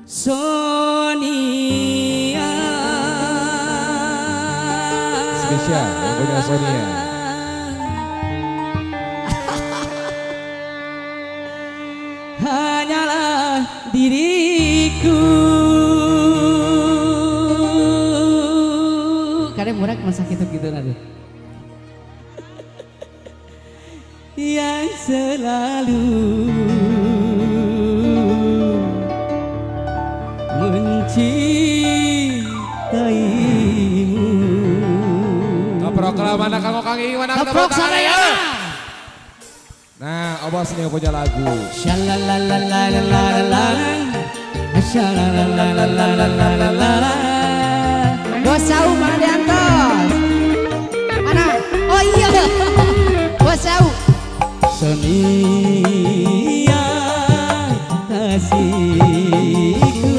Sonia. Spesial yang punya Sonia. Hanyalah diriku. Kadang murah masa gitu-gitu nanti. Yang selalu mencintaimu. Keprok lah mana kamu Kang Iwan? Keprok sana ya. Nah, Obos ini yang punya lagu. Shalalalalalalalala, shalalalalalalalala. Bosau mana diantos? Mana? Oh iya, Bosau. Sonia kasihku,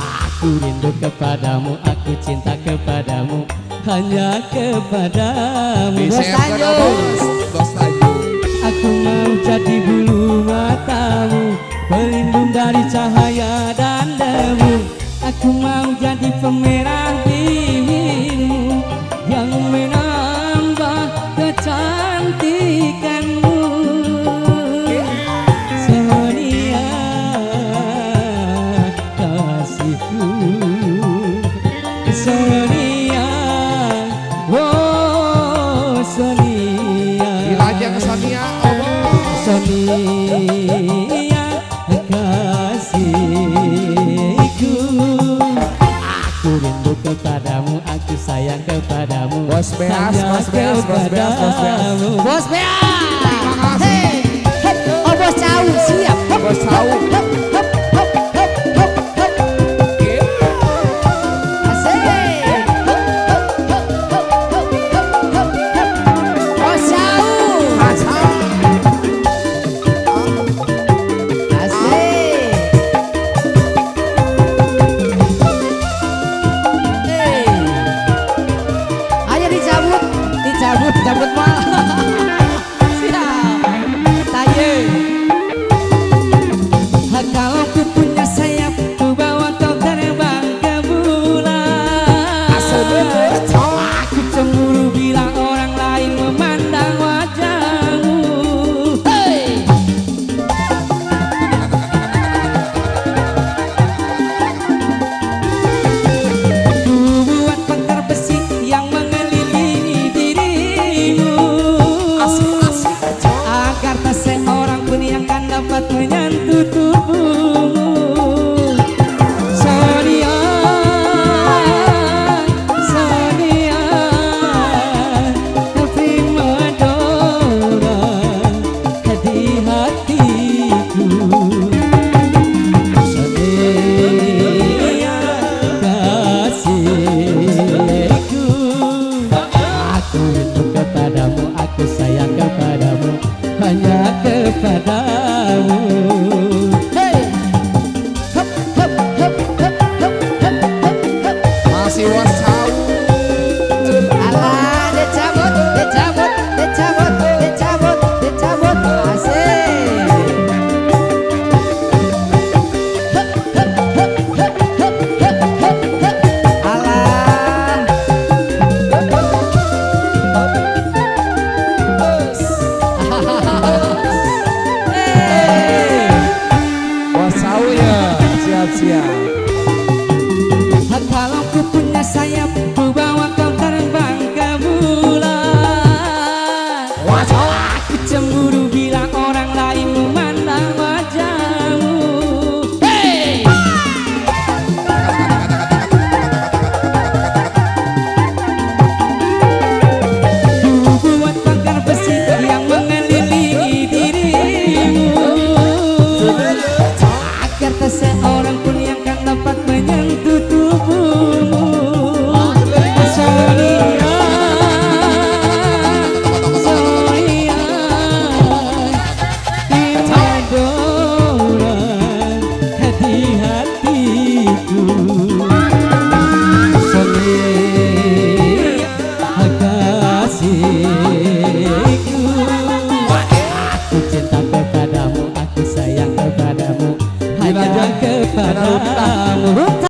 aku rindu kepadamu, aku cinta kepadamu, hanya kepadamu. Bos Tanjung. Aku mau jadi bulu matamu, pelindung dari cahaya dan debu. Aku mau jadi pemerah bibirmu yang menambah kecantikanmu. Sonia kasihku, Sonia, oh Sonia. Dilajang Sonia, Sonia kasihku, aku rindu kepadamu, aku sayang kepadamu, Bos Beas, hanya Bos Beas, Bos Beas, Bos Beas. kepadamu. Bos Beas, Terima kasih. hey, hop, oh Bos Cau siap, hop, Bos Cau. hop, hop, hop, hop, hop, hop, hop. Asik, hop, hop, hop, hop, hop, hop, hop, hop. Bos Cau. Asik. Hey. Ayo dicabut, dicabut mah. Siap. Taye. Kalau ku punya sayap, ku bawa kau terbang ke bulan. Aku cemburu bila orang lain memandang wajahmu. Hey. Ku buat pagar besi yang mengelilingi dirimu, agar tak seorang pun yang akan dapat menyentuh tubuhmu. Sonia, Sonia, primadona di hatiku. Sonia kasihku, aku rindu kepadamu, aku sayang kepadamu, hanya kepadamu. derajat. kepadamu